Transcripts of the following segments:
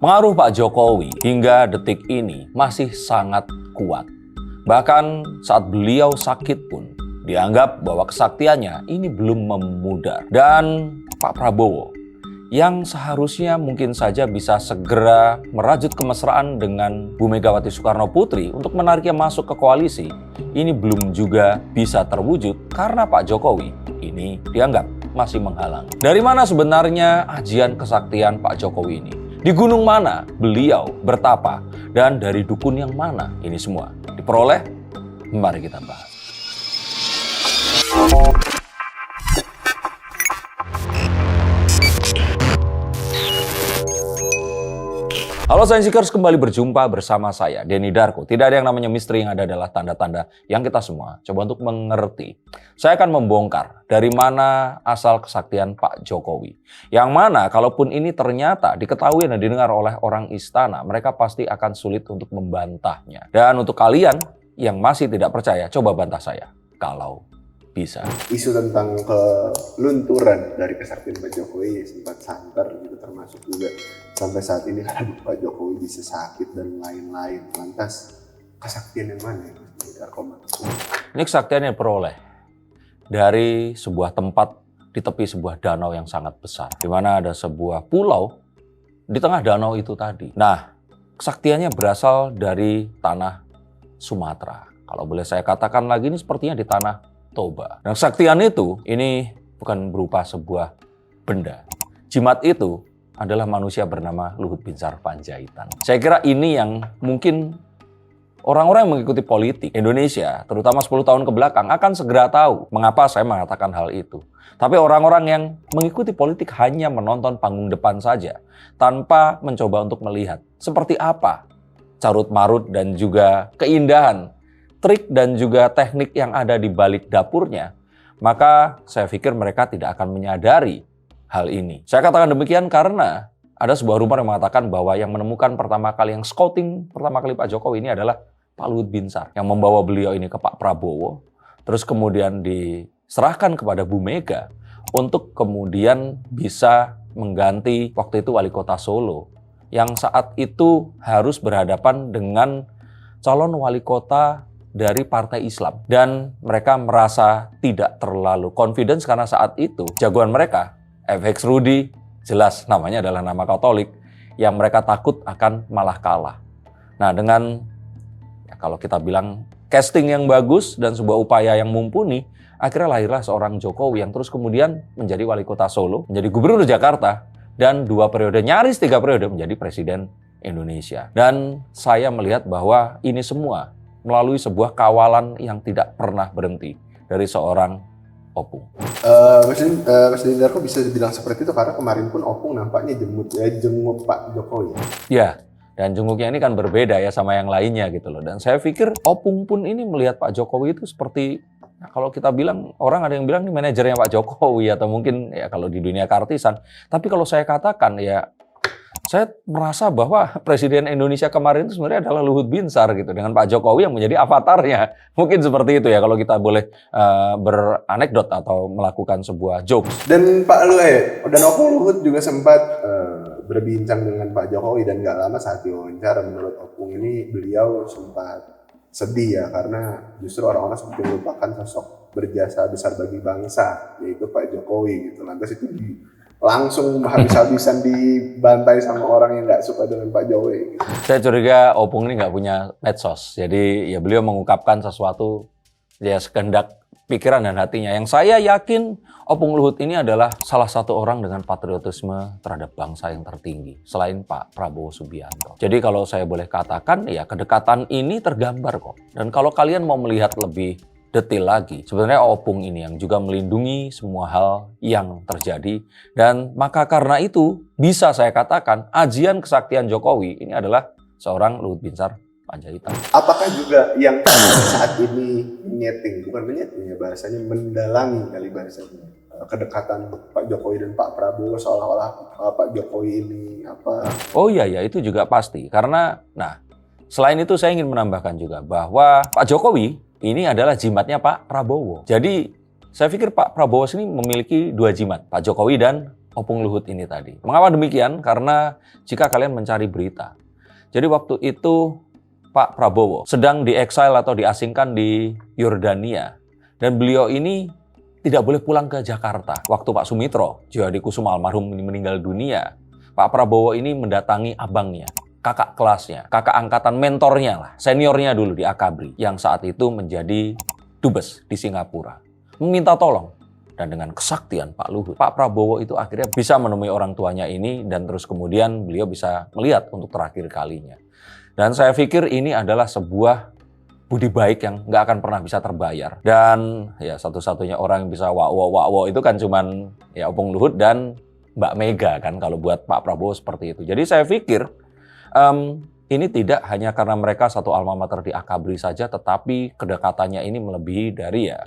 Pengaruh Pak Jokowi hingga detik ini masih sangat kuat. Bahkan saat beliau sakit pun dianggap bahwa kesaktiannya ini belum memudar. Dan Pak Prabowo yang seharusnya mungkin saja bisa segera merajut kemesraan dengan Bu Megawati Soekarno Putri untuk menariknya masuk ke koalisi, ini belum juga bisa terwujud karena Pak Jokowi ini dianggap masih menghalang. Dari mana sebenarnya ajian kesaktian Pak Jokowi ini? Di gunung mana beliau bertapa? Dan dari dukun yang mana ini semua diperoleh? Mari kita bahas. Halo Sainsikers, kembali berjumpa bersama saya, Denny Darko. Tidak ada yang namanya misteri, yang ada adalah tanda-tanda yang kita semua coba untuk mengerti. Saya akan membongkar dari mana asal kesaktian Pak Jokowi. Yang mana kalaupun ini ternyata diketahui dan didengar oleh orang istana, mereka pasti akan sulit untuk membantahnya. Dan untuk kalian yang masih tidak percaya, coba bantah saya kalau bisa. Isu tentang kelunturan dari kesaktian Pak Jokowi sempat santer gitu, termasuk juga sampai saat ini karena Pak Jokowi bisa sakit dan lain-lain. Lantas kesaktian yang mana ya? Ini kesaktian yang diperoleh dari sebuah tempat di tepi sebuah danau yang sangat besar, di mana ada sebuah pulau di tengah danau itu tadi. Nah, kesaktiannya berasal dari tanah Sumatera. Kalau boleh saya katakan lagi, ini sepertinya di tanah Toba. Dan kesaktian itu ini bukan berupa sebuah benda. Jimat itu adalah manusia bernama Luhut Binsar Panjaitan. Saya kira ini yang mungkin orang-orang yang mengikuti politik Indonesia, terutama 10 tahun ke belakang, akan segera tahu mengapa saya mengatakan hal itu. Tapi orang-orang yang mengikuti politik hanya menonton panggung depan saja, tanpa mencoba untuk melihat seperti apa carut-marut dan juga keindahan, trik dan juga teknik yang ada di balik dapurnya, maka saya pikir mereka tidak akan menyadari hal ini. Saya katakan demikian karena ada sebuah rumor yang mengatakan bahwa yang menemukan pertama kali, yang scouting pertama kali Pak Jokowi ini adalah Pak Luhut Binsar, yang membawa beliau ini ke Pak Prabowo, terus kemudian diserahkan kepada Bu Mega untuk kemudian bisa mengganti waktu itu wali kota Solo, yang saat itu harus berhadapan dengan calon wali kota dari partai Islam. Dan mereka merasa tidak terlalu confidence karena saat itu jagoan mereka, FX Rudy, jelas namanya adalah nama Katolik, yang mereka takut akan malah kalah. Nah, dengan kalau kita bilang casting yang bagus dan sebuah upaya yang mumpuni, akhirnya lahirlah seorang Jokowi yang terus kemudian menjadi wali kota Solo, menjadi gubernur Jakarta, dan 2 periode, nyaris 3 periode menjadi presiden Indonesia. Dan saya melihat bahwa ini semua melalui sebuah kawalan yang tidak pernah berhenti dari seorang Opung. Mas Denny Darko bisa dibilang seperti itu karena kemarin pun Opung nampaknya jenguk Pak Jokowi. Ya, dan jenguknya ini kan berbeda ya sama yang lainnya gitu loh. Dan saya pikir Opung pun ini melihat Pak Jokowi itu seperti, nah, kalau kita bilang, orang ada yang bilang ini manajernya Pak Jokowi atau mungkin ya kalau di dunia keartisan. Tapi kalau saya katakan ya, saya merasa bahwa Presiden Indonesia kemarin itu sebenarnya adalah Luhut Binsar gitu, dengan Pak Jokowi yang menjadi avatarnya. Mungkin seperti itu ya kalau kita boleh beranekdot atau melakukan sebuah jokes. Dan Opung Luhut juga sempat berbincang dengan Pak Jokowi, dan gak lama saat diwawancara menurut Opung ini beliau sempat sedih ya karena justru orang-orang seperti melupakan sosok berjasa besar bagi bangsa, yaitu Pak Jokowi gitu. Lantas itu langsung habis-habisan dibantai sama orang yang nggak suka dengan Pak Jokowi gitu. Saya curiga Opung ini nggak punya medsos, jadi ya beliau mengungkapkan sesuatu ya sekehendak pikiran dan hatinya. Yang saya yakin Opung Luhut ini adalah salah satu orang dengan patriotisme terhadap bangsa yang tertinggi selain Pak Prabowo Subianto. Jadi kalau saya boleh katakan ya kedekatan ini tergambar kok. Dan kalau kalian mau melihat lebih detail lagi, sebenarnya Opung ini yang juga melindungi semua hal yang terjadi. Dan maka karena itu bisa saya katakan ajian kesaktian Jokowi ini adalah seorang Luhut Binsar Panjaitan. Apakah juga yang saat ini bahasanya mendalangi kali bahasanya kedekatan Pak Jokowi dan Pak Prabowo, seolah-olah Pak Jokowi ini apa? Oh iya itu juga pasti. Karena selain itu saya ingin menambahkan juga bahwa Pak Jokowi ini adalah jimatnya Pak Prabowo. Jadi saya pikir Pak Prabowo ini memiliki 2 jimat, Pak Jokowi dan Opung Luhut ini tadi. Mengapa demikian? Karena jika kalian mencari berita, jadi waktu itu Pak Prabowo sedang di-exile atau diasingkan di Yordania. Dan beliau ini tidak boleh pulang ke Jakarta. Waktu Pak Sumitro Djihadikusuma almarhum ini meninggal dunia, Pak Prabowo ini mendatangi abangnya, kakak kelasnya, kakak angkatan mentornya lah, seniornya dulu di Akabri, yang saat itu menjadi dubes di Singapura. Meminta tolong. Dan dengan kesaktian Pak Luhut, Pak Prabowo itu akhirnya bisa menemui orang tuanya ini dan terus kemudian beliau bisa melihat untuk terakhir kalinya. Dan saya pikir ini adalah sebuah budi baik yang nggak akan pernah bisa terbayar. Dan ya satu-satunya orang yang bisa wow itu kan cuman ya Opung Luhut dan Mbak Mega kan kalau buat Pak Prabowo seperti itu. Jadi saya pikir ini tidak hanya karena mereka satu alma mater di Akabri saja, tetapi kedekatannya ini melebihi dari ya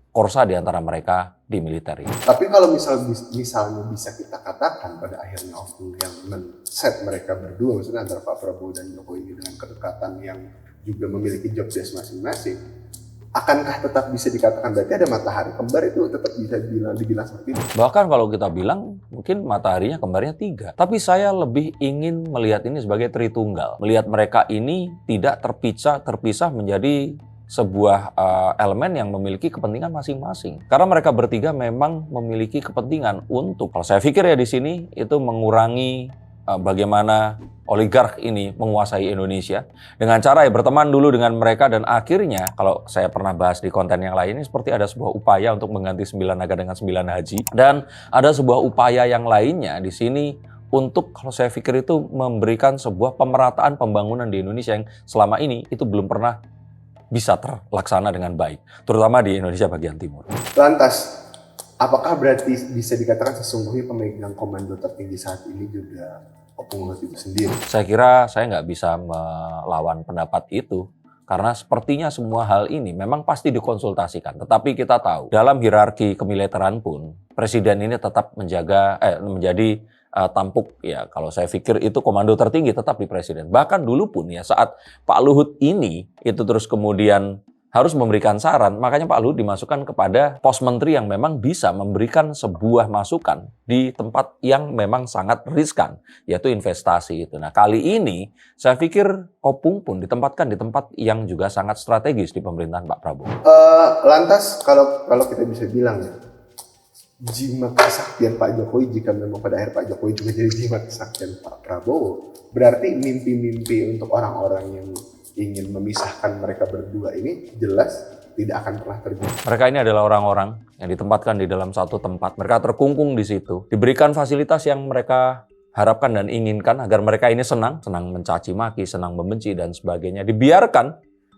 korsa di antara mereka di militer ini. Tapi kalau misalnya bisa kita katakan pada akhirnya Opung yang men-set mereka berdua, maksudnya antara Pak Prabowo dan Jokowi dengan kedekatan yang juga memiliki job desk masing-masing, akankah tetap bisa dikatakan berarti ada matahari kembar itu tetap bisa dibilang seperti itu? Bahkan kalau kita bilang mungkin mataharinya kembarnya 3. Tapi saya lebih ingin melihat ini sebagai Tritunggal. Melihat mereka ini tidak terpisah menjadi sebuah elemen yang memiliki kepentingan masing-masing. Karena mereka bertiga memang memiliki kepentingan untuk, kalau saya pikir ya di sini itu mengurangi bagaimana oligark ini menguasai Indonesia dengan cara ya berteman dulu dengan mereka, dan akhirnya kalau saya pernah bahas di konten yang lain ini seperti ada sebuah upaya untuk mengganti 9 naga dengan 9 haji, dan ada sebuah upaya yang lainnya di sini untuk, kalau saya pikir itu memberikan sebuah pemerataan pembangunan di Indonesia yang selama ini itu belum pernah bisa terlaksana dengan baik, terutama di Indonesia bagian timur. Lantas, apakah berarti bisa dikatakan sesungguhnya pemegang komando tertinggi saat ini juga Opung Luhut itu sendiri? Saya kira saya nggak bisa melawan pendapat itu, karena sepertinya semua hal ini memang pasti dikonsultasikan. Tetapi kita tahu, dalam hierarki kemiliteran pun, presiden ini tetap menjadi tampuk, ya kalau saya pikir itu komando tertinggi tetap di presiden. Bahkan dulu pun ya saat Pak Luhut ini itu terus kemudian harus memberikan saran, makanya Pak Luhut dimasukkan kepada pos menteri yang memang bisa memberikan sebuah masukan di tempat yang memang sangat riskan, yaitu investasi itu. Nah kali ini saya pikir Opung pun ditempatkan di tempat yang juga sangat strategis di pemerintahan Pak Prabowo. Lantas kalau kita bisa bilang ya, jimat kesaktian Pak Jokowi, jika memang pada akhir Pak Jokowi juga jadi jimat kesaktian Pak Prabowo, berarti mimpi-mimpi untuk orang-orang yang ingin memisahkan mereka berdua ini jelas tidak akan pernah terjadi. Mereka ini adalah orang-orang yang ditempatkan di dalam satu tempat. Mereka terkungkung di situ, diberikan fasilitas yang mereka harapkan dan inginkan agar mereka ini senang mencaci maki, senang membenci dan sebagainya. Dibiarkan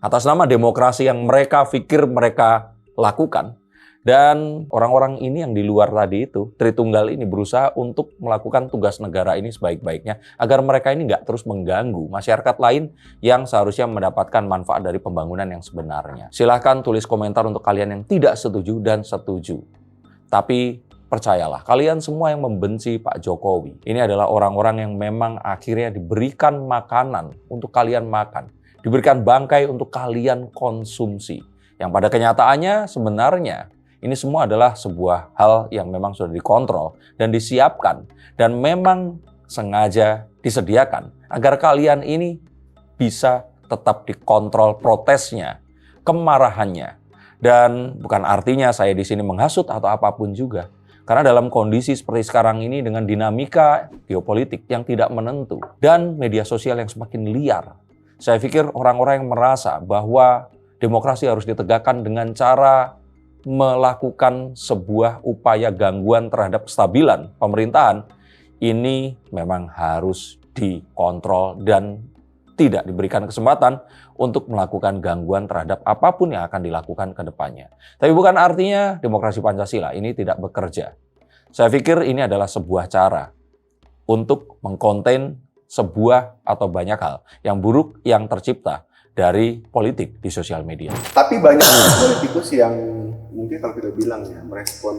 atas nama demokrasi yang mereka pikir mereka lakukan. Dan orang-orang ini yang di luar tadi itu, Tritunggal ini berusaha untuk melakukan tugas negara ini sebaik-baiknya agar mereka ini nggak terus mengganggu masyarakat lain yang seharusnya mendapatkan manfaat dari pembangunan yang sebenarnya. Silahkan tulis komentar untuk kalian yang tidak setuju dan setuju. Tapi percayalah, kalian semua yang membenci Pak Jokowi, ini adalah orang-orang yang memang akhirnya diberikan makanan untuk kalian makan, diberikan bangkai untuk kalian konsumsi. Yang pada kenyataannya sebenarnya ini semua adalah sebuah hal yang memang sudah dikontrol dan disiapkan dan memang sengaja disediakan agar kalian ini bisa tetap dikontrol protesnya, kemarahannya. Dan bukan artinya saya di sini menghasut atau apapun juga. Karena dalam kondisi seperti sekarang ini dengan dinamika geopolitik yang tidak menentu dan media sosial yang semakin liar, saya pikir orang-orang yang merasa bahwa demokrasi harus ditegakkan dengan cara melakukan sebuah upaya gangguan terhadap kestabilan pemerintahan, ini memang harus dikontrol dan tidak diberikan kesempatan untuk melakukan gangguan terhadap apapun yang akan dilakukan ke depannya. Tapi bukan artinya demokrasi Pancasila ini tidak bekerja. Saya pikir ini adalah sebuah cara untuk mengkonten sebuah atau banyak hal yang buruk yang tercipta dari politik di sosial media. Tapi banyak politikus yang mungkin kalau kita bilang ya merespon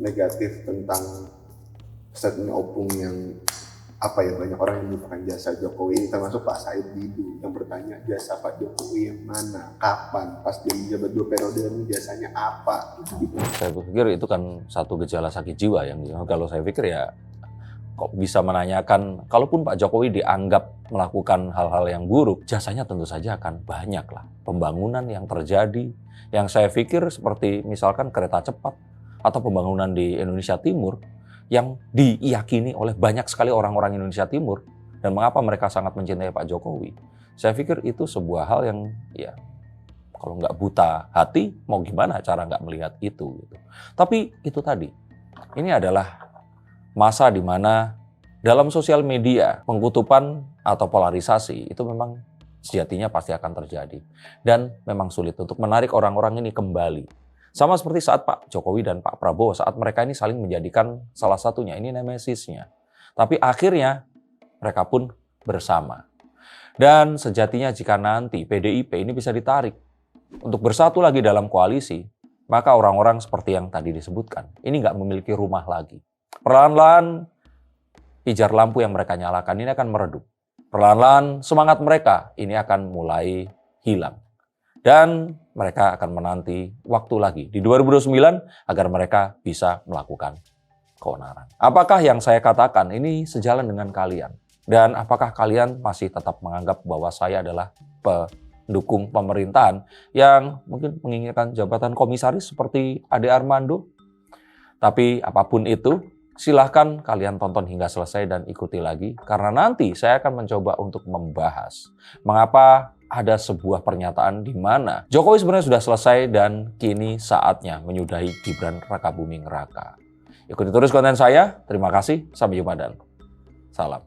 negatif tentang statement Opung yang apa ya, banyak orang yang melupakan jasa Jokowi ini, termasuk Pak Said Didu yang bertanya jasa Pak Jokowi yang mana, kapan, pas dia menjabat 2 periode ini jasanya apa gitu. Saya pikir itu kan satu gejala sakit jiwa yang kalau saya pikir ya kok bisa menanyakan, kalaupun Pak Jokowi dianggap melakukan hal-hal yang buruk, jasanya tentu saja akan banyak lah. Pembangunan yang terjadi, yang saya pikir seperti misalkan kereta cepat atau pembangunan di Indonesia Timur, yang diyakini oleh banyak sekali orang-orang Indonesia Timur, dan mengapa mereka sangat mencintai Pak Jokowi. Saya pikir itu sebuah hal yang ya kalau nggak buta hati, mau gimana cara nggak melihat itu gitu. Tapi itu tadi, ini adalah masa di mana dalam sosial media pengkutupan atau polarisasi itu memang sejatinya pasti akan terjadi. Dan memang sulit untuk menarik orang-orang ini kembali. Sama seperti saat Pak Jokowi dan Pak Prabowo, saat mereka ini saling menjadikan salah satunya, ini nemesisnya. Tapi akhirnya mereka pun bersama. Dan sejatinya jika nanti PDIP ini bisa ditarik untuk bersatu lagi dalam koalisi, maka orang-orang seperti yang tadi disebutkan, ini nggak memiliki rumah lagi. Perlahan-lahan pijar lampu yang mereka nyalakan ini akan meredup. Perlahan-lahan semangat mereka ini akan mulai hilang. Dan mereka akan menanti waktu lagi di 2029 agar mereka bisa melakukan keonaran. Apakah yang saya katakan ini sejalan dengan kalian? Dan apakah kalian masih tetap menganggap bahwa saya adalah pendukung pemerintahan yang mungkin menginginkan jabatan komisaris seperti Ade Armando? Tapi apapun itu, silahkan kalian tonton hingga selesai dan ikuti lagi. Karena nanti saya akan mencoba untuk membahas mengapa ada sebuah pernyataan di mana Jokowi sebenarnya sudah selesai dan kini saatnya menyudahi Gibran Rakabuming Raka. Ikuti terus konten saya. Terima kasih. Sampai jumpa dan salam.